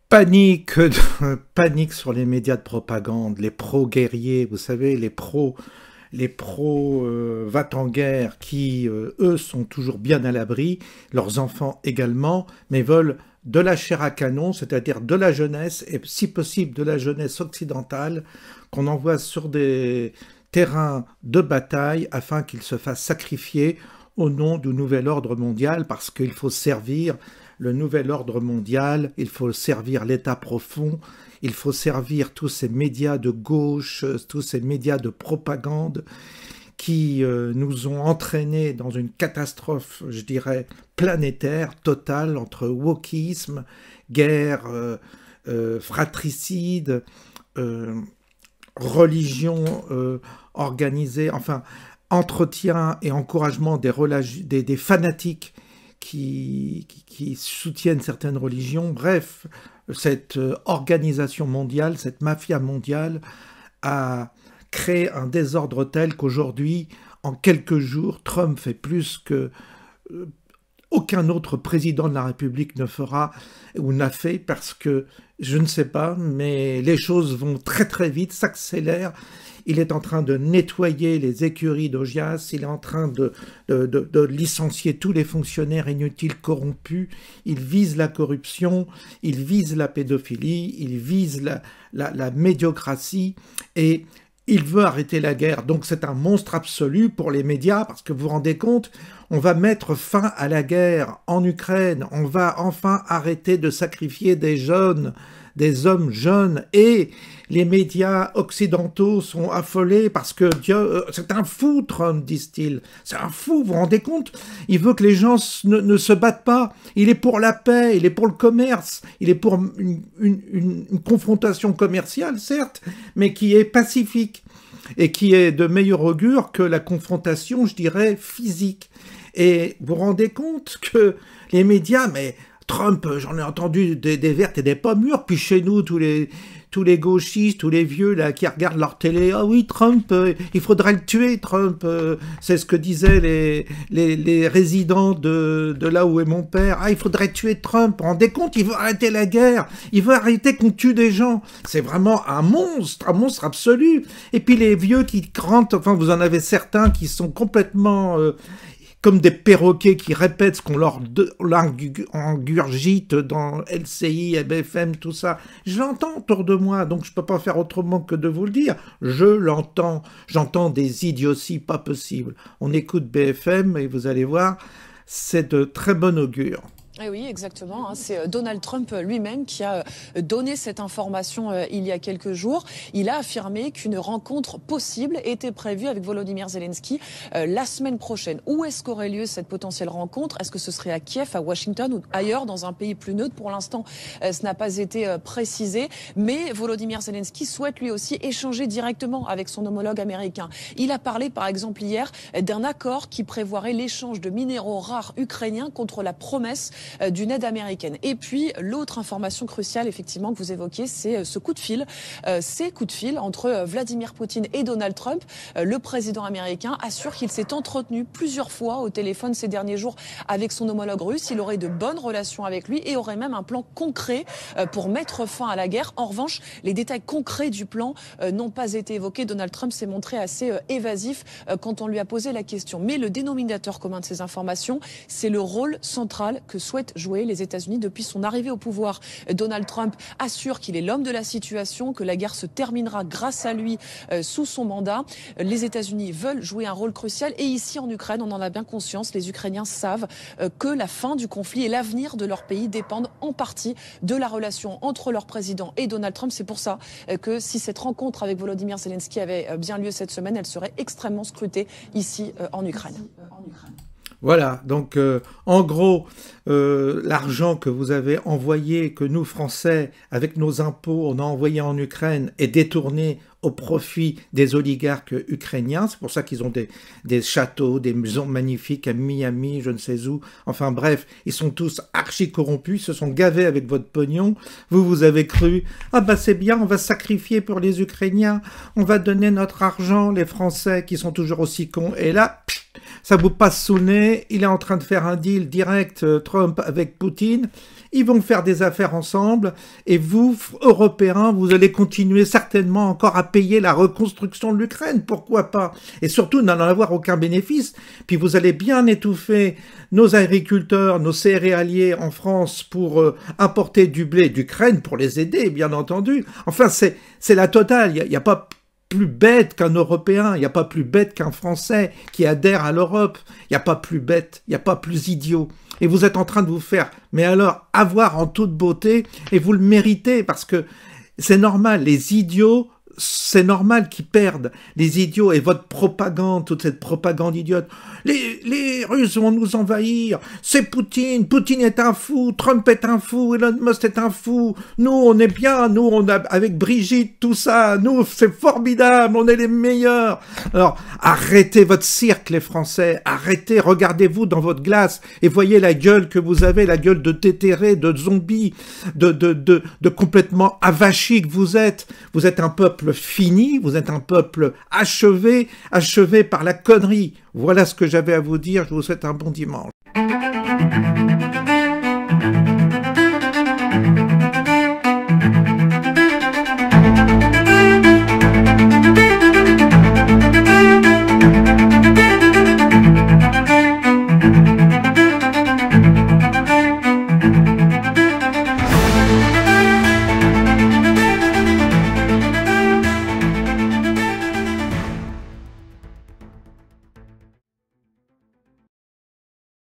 Panique, panique sur les médias de propagande, les pro-guerriers, vous savez, les pro va-t-en-guerre qui, eux, sont toujours bien à l'abri, leurs enfants également, mais veulent de la chair à canon, c'est-à-dire de la jeunesse, et si possible de la jeunesse occidentale, qu'on envoie sur des terrains de bataille afin qu'ils se fassent sacrifier au nom du nouvel ordre mondial, parce qu'il faut servir le nouvel ordre mondial, il faut servir l'État profond, il faut servir tous ces médias de gauche, tous ces médias de propagande qui nous ont entraînés dans une catastrophe, je dirais, planétaire, totale, entre wokisme, guerre, fratricide, religion organisée, enfin, entretien et encouragement des fanatiques qui soutiennent certaines religions. Bref, cette organisation mondiale, cette mafia mondiale a créé un désordre tel qu'aujourd'hui, en quelques jours, Trump fait plus que aucun autre président de la République ne fera ou n'a fait, parce que, je ne sais pas, mais les choses vont très très vite, s'accélèrent. Il est en train de nettoyer les écuries d'Augias, il est en train de licencier tous les fonctionnaires inutiles corrompus, il vise la corruption, il vise la pédophilie, il vise la médiocratie, et il veut arrêter la guerre. Donc c'est un monstre absolu pour les médias, parce que vous vous rendez compte, on va mettre fin à la guerre en Ukraine, on va enfin arrêter de sacrifier des jeunes, des hommes jeunes, et les médias occidentaux sont affolés parce que Dieu, c'est un fou, Trump, disent-ils. C'est un fou, vous vous rendez compte? Il veut que les gens ne se battent pas. Il est pour la paix, il est pour le commerce, il est pour une confrontation commerciale, certes, mais qui est pacifique et qui est de meilleur augure que la confrontation, je dirais, physique. Et vous vous rendez compte que les médias, mais Trump, j'en ai entendu des vertes et des pas mûres, puis chez nous, tous les gauchistes, tous les vieux là qui regardent leur télé, ah oui, Trump, il faudrait le tuer, Trump, c'est ce que disaient les résidents de là où est mon père, ah il faudrait tuer Trump, vous vous rendez compte, il veut arrêter la guerre, il veut arrêter qu'on tue des gens, c'est vraiment un monstre absolu. Et puis les vieux qui rentrent, enfin vous en avez certains qui sont complètement comme des perroquets qui répètent ce qu'on leur engurgite dans LCI, BFM, tout ça. Je l'entends autour de moi, donc je ne peux pas faire autrement que de vous le dire. Je l'entends. J'entends des idioties pas possibles. On écoute BFM et vous allez voir, c'est de très bon augure. Eh oui, exactement. C'est Donald Trump lui-même qui a donné cette information il y a quelques jours. Il a affirmé qu'une rencontre possible était prévue avec Volodymyr Zelensky la semaine prochaine. Où est-ce qu'aurait lieu cette potentielle rencontre? Est-ce que ce serait à Kiev, à Washington ou ailleurs, dans un pays plus neutre? Pour l'instant, ce n'a pas été précisé. Mais Volodymyr Zelensky souhaite lui aussi échanger directement avec son homologue américain. Il a parlé, par exemple, hier, d'un accord qui prévoirait l'échange de minéraux rares ukrainiens contre la promesse d'une aide américaine. Et puis, l'autre information cruciale, effectivement, que vous évoquiez, c'est ce coup de fil. Ces coups de fil entre Vladimir Poutine et Donald Trump. Le président américain assure qu'il s'est entretenu plusieurs fois au téléphone ces derniers jours avec son homologue russe. Il aurait de bonnes relations avec lui et aurait même un plan concret pour mettre fin à la guerre. En revanche, les détails concrets du plan n'ont pas été évoqués. Donald Trump s'est montré assez évasif quand on lui a posé la question. Mais le dénominateur commun de ces informations, c'est le rôle central que souhaitent jouer les États-Unis depuis son arrivée au pouvoir. Donald Trump assure qu'il est l'homme de la situation, que la guerre se terminera grâce à lui sous son mandat. Les États-Unis veulent jouer un rôle crucial et ici en Ukraine, on en a bien conscience, les Ukrainiens savent que la fin du conflit et l'avenir de leur pays dépendent en partie de la relation entre leur président et Donald Trump. C'est pour ça que si cette rencontre avec Volodymyr Zelensky avait bien lieu cette semaine, elle serait extrêmement scrutée ici en Ukraine. Voilà, donc en gros, l'argent que vous avez envoyé, que nous Français, avec nos impôts, on a envoyé en Ukraine, est détourné au profit des oligarques ukrainiens. C'est pour ça qu'ils ont des châteaux, des maisons magnifiques à Miami, je ne sais où. Enfin bref, ils sont tous archi corrompus, ils se sont gavés avec votre pognon. Vous avez cru, ah bah c'est bien, on va sacrifier pour les Ukrainiens, on va donner notre argent, les Français qui sont toujours aussi cons. Et là, ça vous passe sous le nez, il est en train de faire un deal direct, Trump avec Poutine, ils vont faire des affaires ensemble, et vous, Européens, vous allez continuer certainement encore à payer la reconstruction de l'Ukraine, pourquoi pas? Et surtout, n'en avoir aucun bénéfice, puis vous allez bien étouffer nos agriculteurs, nos céréaliers en France pour importer du blé d'Ukraine, pour les aider, bien entendu. Enfin, c'est la totale, il n'y a pas plus bête qu'un Européen, il n'y a pas plus bête qu'un Français qui adhère à l'Europe, il n'y a pas plus bête, il n'y a pas plus idiot. Et vous êtes en train de vous faire, mais alors, avoir en toute beauté, et vous le méritez, parce que c'est normal, les idiots, c'est normal qu'ils perdent, les idiots, et votre propagande, toute cette propagande idiote. Les Russes vont nous envahir, c'est Poutine, Poutine est un fou, Trump est un fou, Elon Musk est un fou, nous on est bien, nous on a, avec Brigitte, tout ça, nous c'est formidable, on est les meilleurs. Alors arrêtez votre cirque les Français, arrêtez, regardez-vous dans votre glace et voyez la gueule que vous avez, la gueule de déterré, de zombie, de complètement avachi que vous êtes un peuple fini, vous êtes un peuple achevé par la connerie. Voilà ce que j'avais à vous dire, je vous souhaite un bon dimanche.